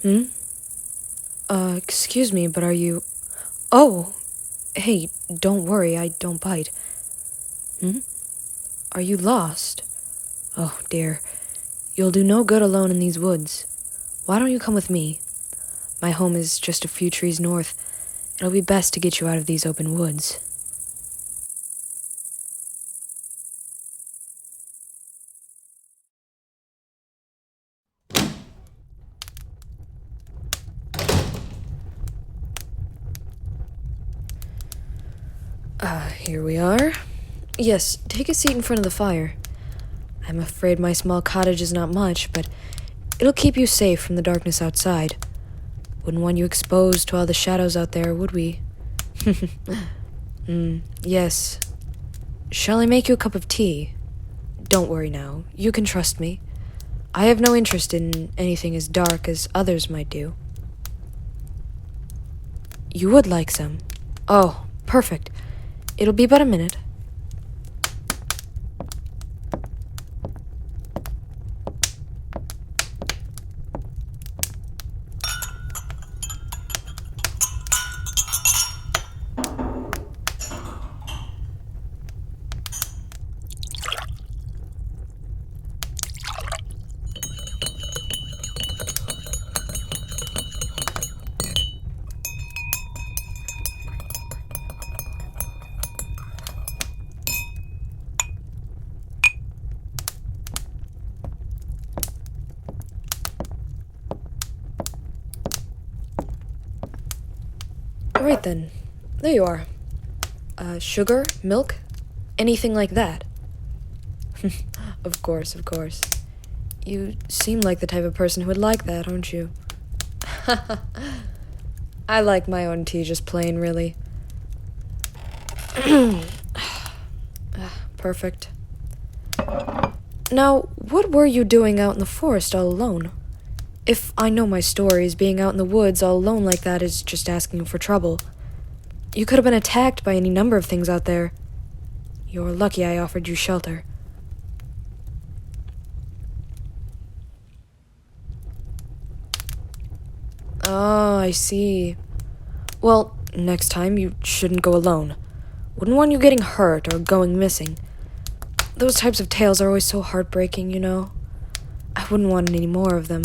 Hmm? Excuse me, but are you... Oh! Hey, don't worry, I don't bite. Hmm? Are you lost? Oh, dear. You'll do no good alone in these woods. Why don't you come with me? My home is just a few trees north. It'll be best to get you out of these open woods. Here we are. Yes, take a seat in front of the fire. I'm afraid my small cottage is not much, but it'll keep you safe from the darkness outside. Wouldn't want you exposed to all the shadows out there, would we? Yes. Shall I make you a cup of tea? Don't worry now. You can trust me. I have no interest in anything as dark as others might do. You would like some? Oh, perfect. It'll be but a minute. Right then. There you are. Sugar? Milk? Anything like that? Of course, of course. You seem like the type of person who would like that, don't you? I like my own tea just plain, really. Perfect. Now, what were you doing out in the forest all alone? If I know my stories, being out in the woods all alone like that is just asking for trouble. You could have been attacked by any number of things out there. You're lucky I offered you shelter. Oh, I see. Well, next time you shouldn't go alone. Wouldn't want you getting hurt or going missing. Those types of tales are always so heartbreaking, you know. I wouldn't want any more of them.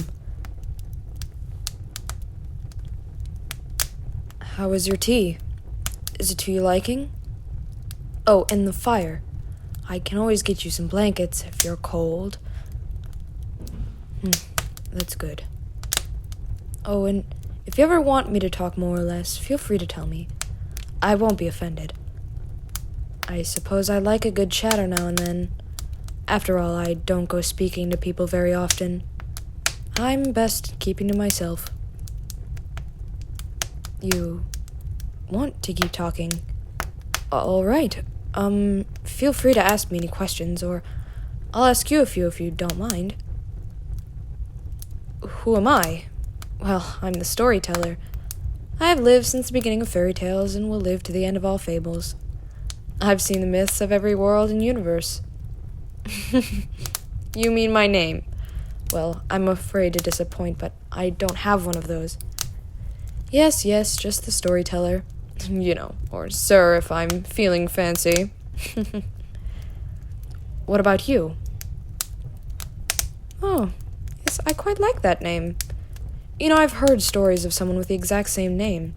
How is your tea? Is it to your liking? Oh, and the fire. I can always get you some blankets if you're cold. That's good. Oh, and if you ever want me to talk more or less, feel free to tell me. I won't be offended. I suppose I like a good chatter now and then. After all, I don't go speaking to people very often. I'm best keeping to myself. You want to keep talking? All right. Feel free to ask me any questions, or I'll ask you a few if you don't mind. Who am I? Well, I'm the storyteller. I have lived since the beginning of fairy tales and will live to the end of all fables. I've seen the myths of every world and universe. You mean my name? Well, I'm afraid to disappoint, but I don't have one of those. Yes, just the storyteller. You know, or sir if I'm feeling fancy. What about you? Oh, yes, I quite like that name. You know, I've heard stories of someone with the exact same name.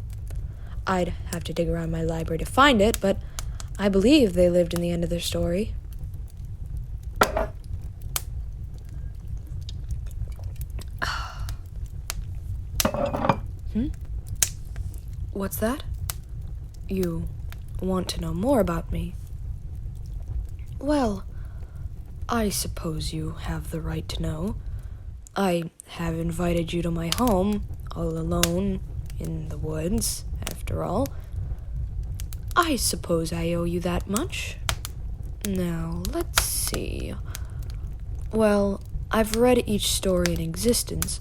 I'd have to dig around my library to find it, but I believe they lived in the end of their story. What's that? You want to know more about me? Well, I suppose you have the right to know. I have invited you to my home, all alone, in the woods, after all. I suppose I owe you that much. Now, let's see. Well, I've read each story in existence,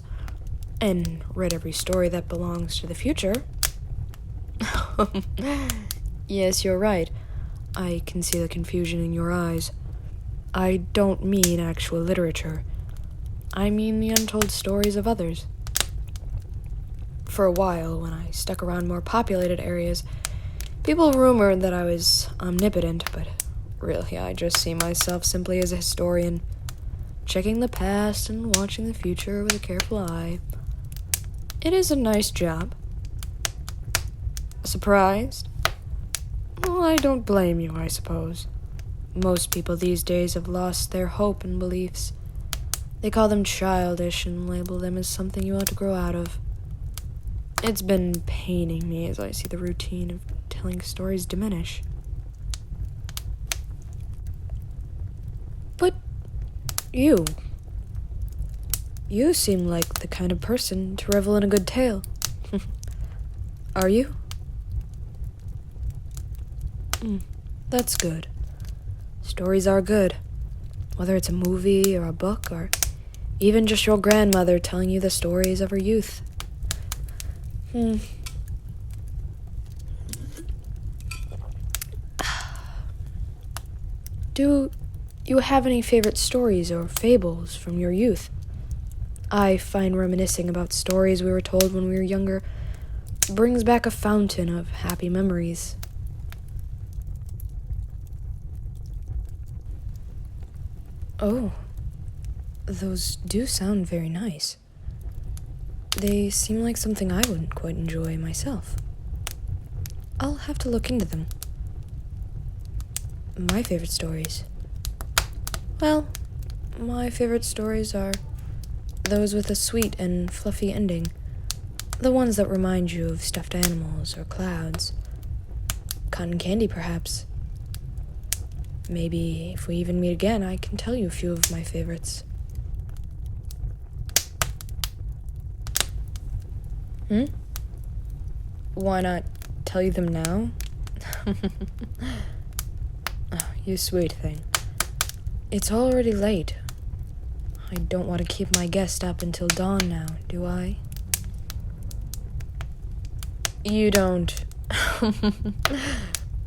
and read every story that belongs to the future. Yes, you're right. I can see the confusion in your eyes. I don't mean actual literature. I mean the untold stories of others. For a while, when I stuck around more populated areas, people rumored that I was omnipotent, but really I just see myself simply as a historian, checking the past and watching the future with a careful eye. It is a nice job. Surprised? Well, I don't blame you, I suppose. Most people these days have lost their hope and beliefs. They call them childish and label them as something you ought to grow out of. It's been paining me as I see the routine of telling stories diminish. But you seem like the kind of person to revel in a good tale. Are you? That's good. Stories are good. Whether it's a movie or a book or even just your grandmother telling you the stories of her youth. Do you have any favorite stories or fables from your youth? I find reminiscing about stories we were told when we were younger brings back a fountain of happy memories. Oh, those do sound very nice. They seem like something I wouldn't quite enjoy myself. I'll have to look into them. My favorite stories. Well, my favorite stories are those with a sweet and fluffy ending. The ones that remind you of stuffed animals or clouds. Cotton candy, perhaps. Maybe if we even meet again, I can tell you a few of my favorites. Why not tell you them now? Oh, you sweet thing. It's already late. I don't want to keep my guest up until dawn now, do I? You don't.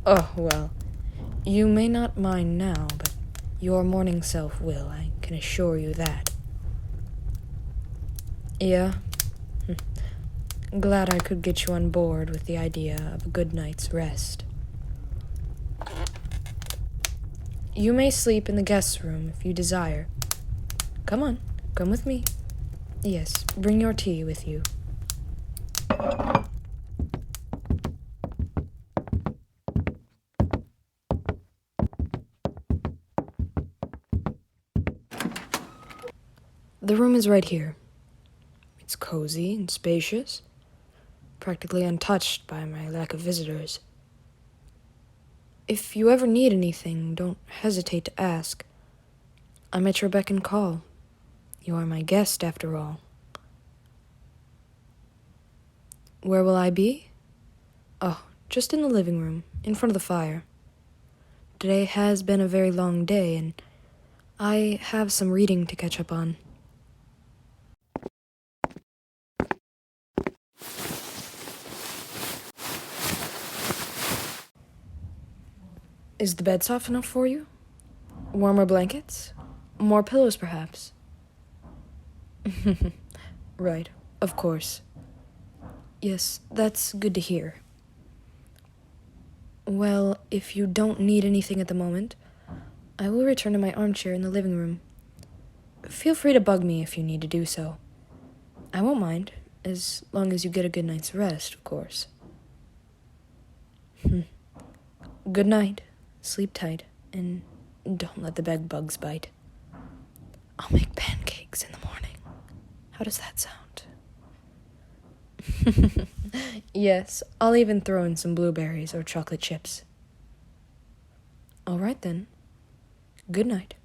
Oh, well. You may not mind now, but your morning self will, I can assure you that. Yeah? Glad I could get you on board with the idea of a good night's rest. You may sleep in the guest room if you desire. Come on, come with me. Yes, bring your tea with you. The room is right here. It's cozy and spacious, practically untouched by my lack of visitors. If you ever need anything, don't hesitate to ask. I'm at your beck and call. You are my guest, after all. Where will I be? Oh, just in the living room, in front of the fire. Today has been a very long day, and I have some reading to catch up on. Is the bed soft enough for you? Warmer blankets? More pillows, perhaps? Right, of course. Yes, that's good to hear. Well, if you don't need anything at the moment, I will return to my armchair in the living room. Feel free to bug me if you need to do so. I won't mind, as long as you get a good night's rest, of course. Good night. Sleep tight, and don't let the bed bugs bite. I'll make pancakes in the morning. How does that sound? Yes, I'll even throw in some blueberries or chocolate chips. All right then. Good night.